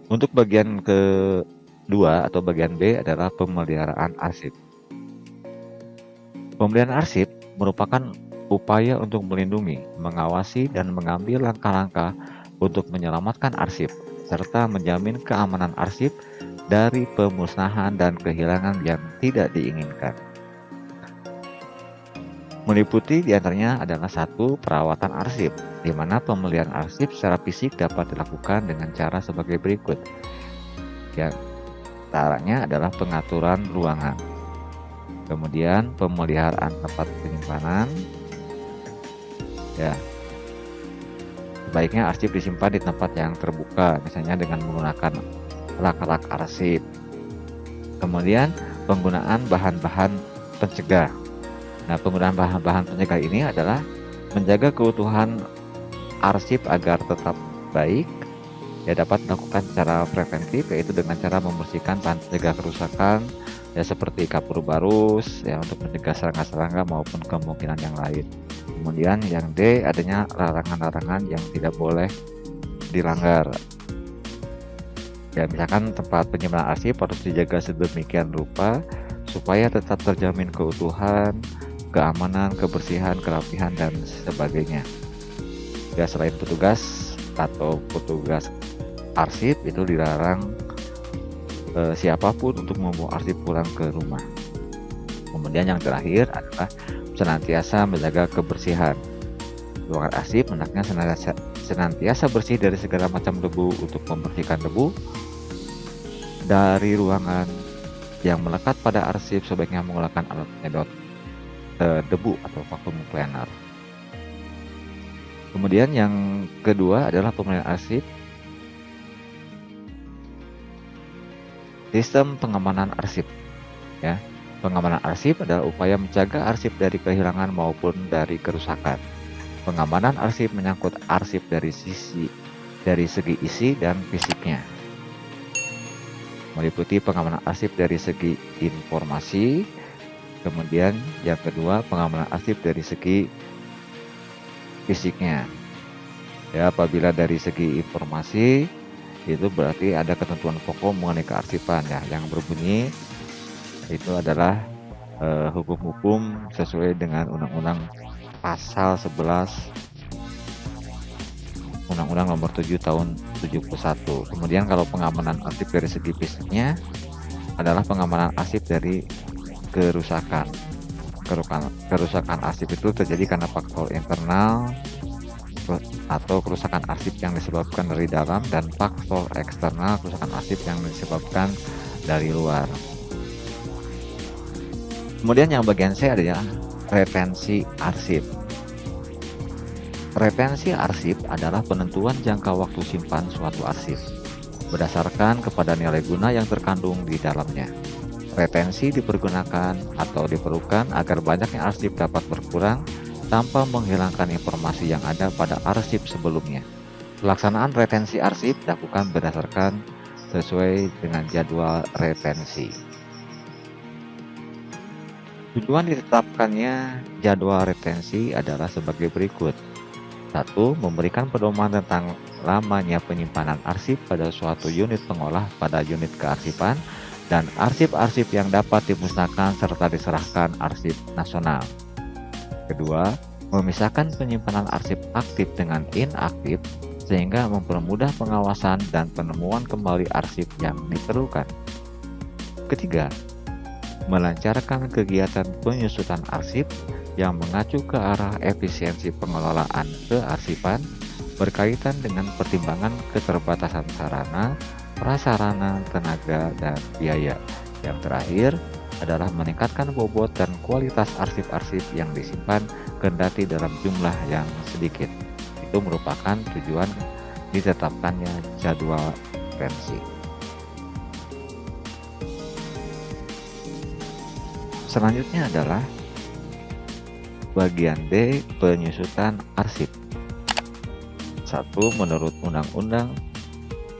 Untuk bagian kedua atau bagian B adalah pemeliharaan arsip. Pemeliharaan arsip merupakan upaya untuk melindungi, mengawasi, dan mengambil langkah-langkah untuk menyelamatkan arsip, serta menjamin keamanan arsip dari pemusnahan dan kehilangan yang tidak diinginkan. Meliputi diantaranya adalah satu, perawatan arsip, di mana pemeliharaan arsip secara fisik dapat dilakukan dengan cara sebagai berikut. Yang caranya adalah pengaturan ruangan, kemudian pemeliharaan tempat penyimpanan. Ya, sebaiknya arsip disimpan di tempat yang terbuka, misalnya dengan menggunakan rak-rak arsip. Kemudian penggunaan bahan-bahan pencegah. Nah, penggunaan bahan-bahan pencegah ini adalah menjaga keutuhan arsip agar tetap baik. Ya, dapat dilakukan secara preventif, yaitu dengan cara membersihkan bahan pencegah kerusakan, ya seperti kapur barus, ya untuk mencegah serangga-serangga maupun kemungkinan yang lain. Kemudian yang D, adanya larangan-larangan yang tidak boleh dilanggar. Ya, misalkan tempat penyimpanan arsip harus dijaga sedemikian rupa supaya tetap terjamin keutuhan, keamanan, kebersihan, kerapihan, dan sebagainya. Ya, selain petugas atau petugas arsip itu dilarang siapapun untuk membawa arsip pulang ke rumah. Kemudian yang terakhir adalah senantiasa menjaga kebersihan. Ruangan arsip hendaknya senantiasa bersih dari segala macam debu untuk membersihkan debu dari ruangan yang melekat pada arsip. Sebaiknya menggunakan alat penyedot debu atau vacuum cleaner. Kemudian yang kedua adalah pemeliharaan arsip. Sistem pengamanan arsip. Ya, pengamanan arsip adalah upaya menjaga arsip dari kehilangan maupun dari kerusakan. Pengamanan arsip menyangkut arsip dari segi isi dan fisiknya. Meliputi pengamanan arsip dari segi informasi. Kemudian yang kedua, pengamanan arsip dari segi fisiknya. Ya, apabila dari segi informasi itu berarti ada ketentuan pokok mengenai kearsipan, ya, yang berbunyi itu adalah hukum-hukum sesuai dengan Undang-Undang Pasal 11 Undang-Undang Nomor 7 Tahun 71. Kemudian kalau pengamanan arsip dari segi fisiknya adalah pengamanan arsip dari kerusakan. Kerusakan arsip itu terjadi karena faktor internal atau kerusakan arsip yang disebabkan dari dalam, dan faktor eksternal, kerusakan arsip yang disebabkan dari luar. Kemudian yang bagian C adalah retensi arsip. Retensi arsip adalah penentuan jangka waktu simpan suatu arsip berdasarkan kepada nilai guna yang terkandung di dalamnya. Retensi dipergunakan atau diperlukan agar banyaknya arsip dapat berkurang tanpa menghilangkan informasi yang ada pada arsip sebelumnya. Pelaksanaan retensi arsip dilakukan berdasarkan sesuai dengan jadwal retensi. Tujuan ditetapkannya jadwal retensi adalah sebagai berikut. 1. Memberikan pedoman tentang lamanya penyimpanan arsip pada suatu unit pengolah pada unit kearsipan dan arsip-arsip yang dapat dimusnahkan serta diserahkan arsip nasional. Kedua, memisahkan penyimpanan arsip aktif dengan inaktif sehingga mempermudah pengawasan dan penemuan kembali arsip yang diperlukan. Ketiga, melancarkan kegiatan penyusutan arsip yang mengacu ke arah efisiensi pengelolaan kearsipan berkaitan dengan pertimbangan keterbatasan sarana, prasarana, tenaga, dan biaya. Yang terakhir adalah meningkatkan bobot dan kualitas arsip-arsip yang disimpan kendati dalam jumlah yang sedikit. Itu merupakan tujuan ditetapkannya jadwal retensi. Selanjutnya adalah bagian D, penyusutan arsip. 1. Menurut Undang-Undang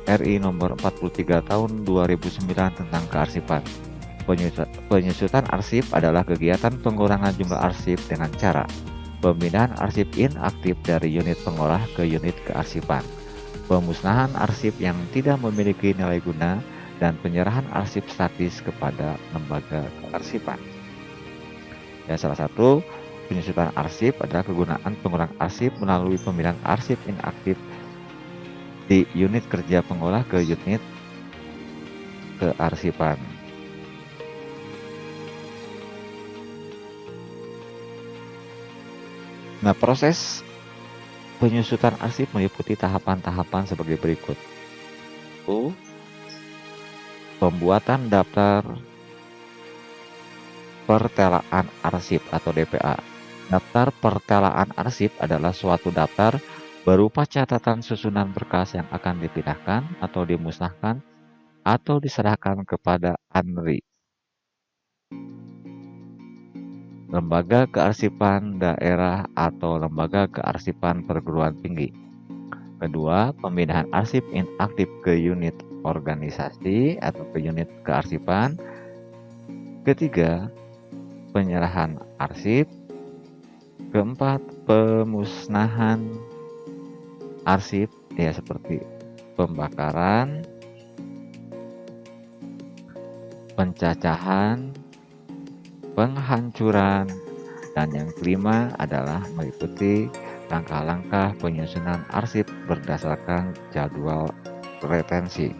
RI Nomor 43 Tahun 2009 tentang Kearsipan, penyusutan arsip adalah kegiatan pengurangan jumlah arsip dengan cara pemindahan arsip inaktif dari unit pengolah ke unit kearsipan, pemusnahan arsip yang tidak memiliki nilai guna, dan penyerahan arsip statis kepada lembaga kearsipan. Ya, salah satu penyusutan arsip adalah kegunaan pengulang arsip melalui pemindahan arsip inaktif di unit kerja pengolah ke unit kearsipan. Nah, proses penyusutan arsip meliputi tahapan-tahapan sebagai berikut. 1. Pembuatan daftar pertelaan arsip atau DPA. Daftar pertelaan arsip adalah suatu daftar berupa catatan susunan berkas yang akan dipindahkan atau dimusnahkan atau diserahkan kepada ANRI, lembaga kearsipan daerah atau lembaga kearsipan perguruan tinggi. Kedua, pemindahan arsip inaktif ke unit organisasi atau ke unit kearsipan. Ketiga, penyerahan arsip. Keempat, pemusnahan arsip, ya seperti pembakaran, pencacahan, penghancuran, dan yang kelima adalah meliputi langkah-langkah penyusunan arsip berdasarkan jadwal retensi.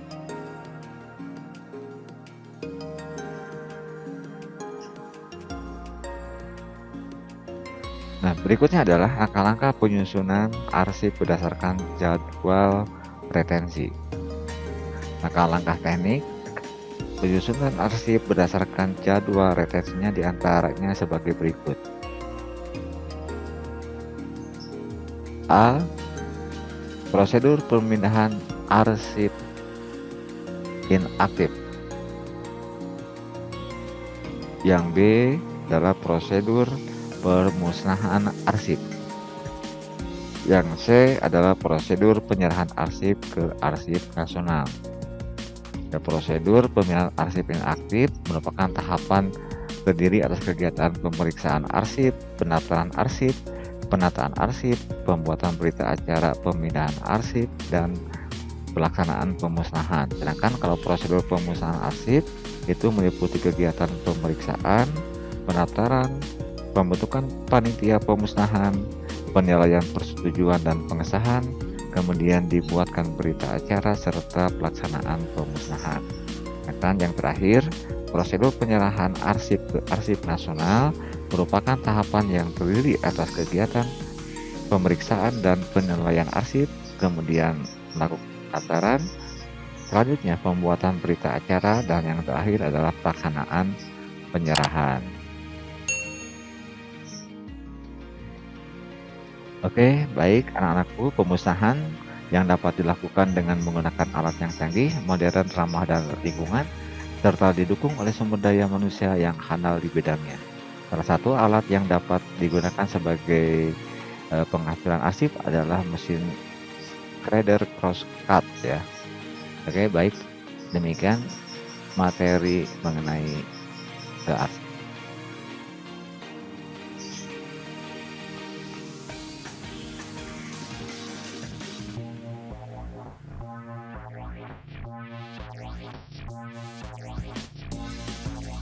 Nah, berikutnya adalah langkah-langkah penyusunan arsip berdasarkan jadwal retensi. Langkah-langkah teknik penyusunan arsip berdasarkan jadwal retensinya diantaranya sebagai berikut. A. Prosedur pemindahan arsip inaktif. Yang B adalah prosedur pemusnahan arsip. Yang C adalah prosedur penyerahan arsip ke arsip nasional. Ya, prosedur pemindahan arsip inaktif merupakan tahapan terdiri atas kegiatan pemeriksaan arsip, pendaftaran arsip, penataan arsip, pembuatan berita acara pemindahan arsip, dan pelaksanaan pemusnahan. Sedangkan kalau prosedur pemusnahan arsip itu meliputi kegiatan pemeriksaan, pendaftaran, pembentukan panitia pemusnahan, penilaian persetujuan dan pengesahan, kemudian dibuatkan berita acara serta pelaksanaan pemusnahan. Dan yang terakhir, prosedur penyerahan arsip ke arsip nasional merupakan tahapan yang terdiri atas kegiatan pemeriksaan dan penilaian arsip, kemudian melakukan pendaftaran, selanjutnya pembuatan berita acara, dan yang terakhir adalah pelaksanaan penyerahan. Oke, baik anak-anakku, pemusnahan yang dapat dilakukan dengan menggunakan alat yang canggih, modern, ramah dan lingkungan, serta didukung oleh sumber daya manusia yang handal di bidangnya. Salah satu alat yang dapat digunakan sebagai penghasilan arsip adalah mesin Shredder Crosscut ya. Oke, baik, demikian materi mengenai arsip.